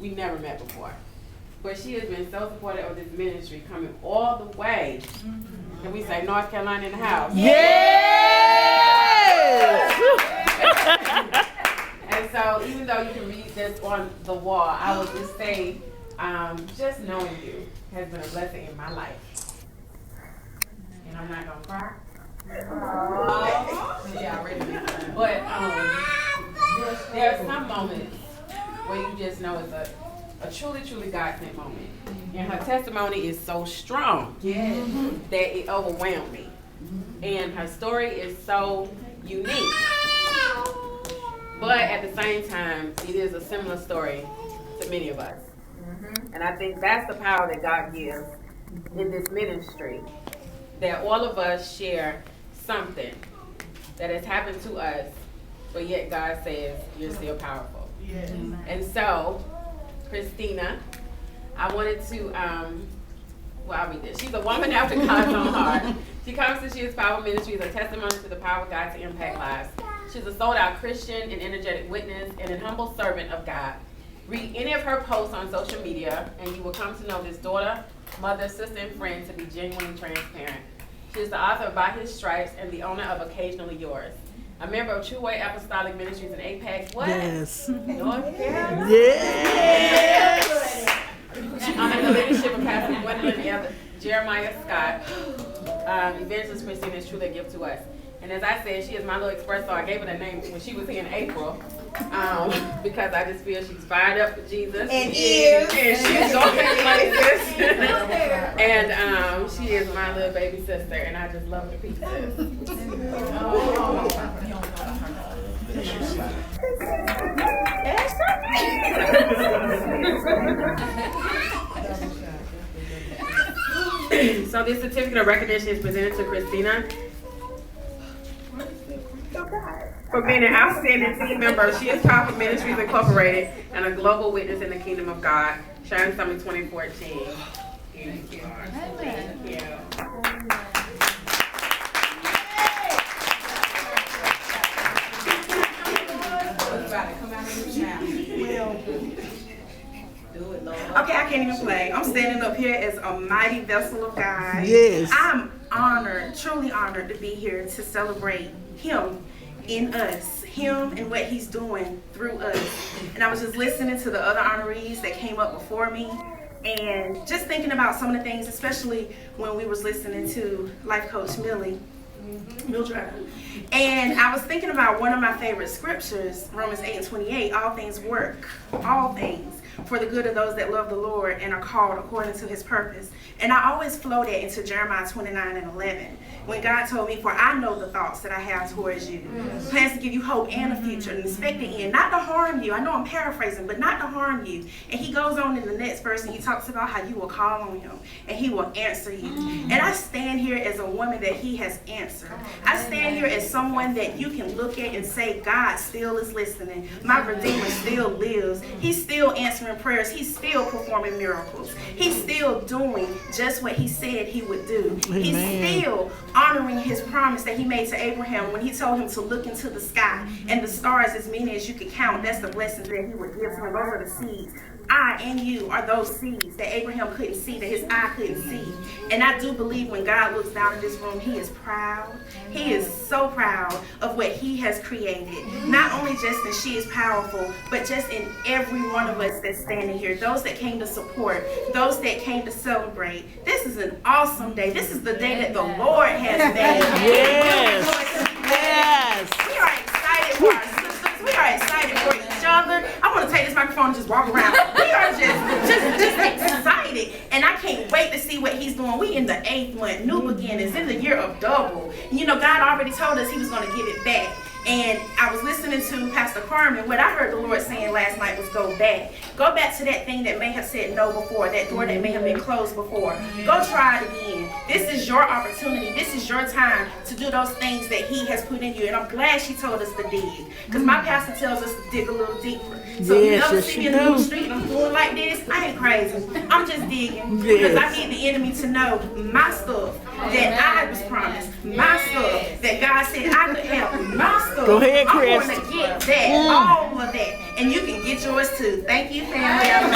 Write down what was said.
We never met before. But she has been so supportive of this ministry, coming all the way. And we say North Carolina in the house. Yes! And so even though you can read this on the wall, I would just say, just knowing you has been a blessing in my life. And I'm not gonna cry. Yeah, already. But there are some moments where you just know it's a truly, truly God-sent moment. And her testimony is so strong that it overwhelmed me. And her story is so unique. But at the same time, it is a similar story to many of us. And I think that's the power that God gives in this ministry. That all of us share something that has happened to us, but yet God says you're still powerful. Yes. And so, Christina, I wanted to, I'll read this. She's a woman after God's own heart. She comes to She is Power Ministries, a testimony to the power of God to impact lives. She's a sold-out Christian, an energetic witness, and an humble servant of God. Read any of her posts on social media, and you will come to know this daughter, mother, sister, and friend to be genuinely transparent. She is the author of By His Stripes and the owner of Occasionally Yours. A member of True Way Apostolic Ministries in APAC. What? Yes. North Carolina. Yes. Under the leadership of Pastor Gwendolyn Jeremiah Scott, Evangelist Christina is truly a gift to us. And as I said, she is my little express, so I gave her the name when she was here in April. Because I just feel she's fired up for Jesus. And she's going places. And she is my little baby sister, and I just love her to pieces. So this certificate of recognition is presented to Christina for being an outstanding team member. She is Powerful Ministries Incorporated and a global witness in the kingdom of God. Shining Summer 2014. Thank you. Thank you. Okay, I can't even play. I'm standing up here as a mighty vessel of God. Yes. I'm honored, truly honored to be here to celebrate Him in us, Him and what He's doing through us. And I was just listening to the other honorees that came up before me and just thinking about some of the things, especially when we was listening to Life Coach Mildred. And I was thinking about one of my favorite scriptures, Romans 8:28, all things work, all things, for the good of those that love the Lord and are called according to His purpose. And I always flow that into Jeremiah 29:11, when God told me, for I know the thoughts that I have towards you. Plans to give you hope and a future, and expect the end, not to harm you. I know I'm paraphrasing, but not to harm you. And He goes on in the next verse and He talks about how you will call on Him and He will answer you. And I stand here as a woman that He has answered. I stand here as someone that you can look at and say, God still is listening. My Redeemer still lives. He's still answering prayers. He's still performing miracles. He's still doing just what He said He would do. Amen. He's still honoring His promise that He made to Abraham when He told him to look into the sky and the stars, as many as you could count. That's the blessings that He would give to him. Those are the seeds. I and you are those seeds that Abraham couldn't see, that his eye couldn't see. And I do believe when God looks down in this room, He is proud. He is so proud of what He has created. Not only just in She is Powerful, but just in every one of us that's standing here. Those that came to support, those that came to celebrate. This is an awesome day. This is the day that the Lord has made. Yes. Yes. We are excited for our sisters. We are excited for each other. I want to take this microphone and just walk around. We are just excited. And I can't wait to see what He's doing. We in the 8th month, new beginnings, in the year of double. And you know, God already told us He was going to give it back. And I was listening to Pastor Carmen. What I heard the Lord saying last night was go back. Go back to that thing that may have said no before, that door that may have been closed before. Go try it again. This is your opportunity. This is your time to do those things that He has put in you. And I'm glad she told us to dig. Because my pastor tells us to dig a little deeper. So if you ever see me in the middle street and I'm doing like this, I ain't crazy. I'm just digging. Because I need the enemy to know my stuff that I was promised. My stuff that God said I could have. My stuff. Go ahead, Chris. I want to get that, all of that. and you can get yours too. Thank you, family.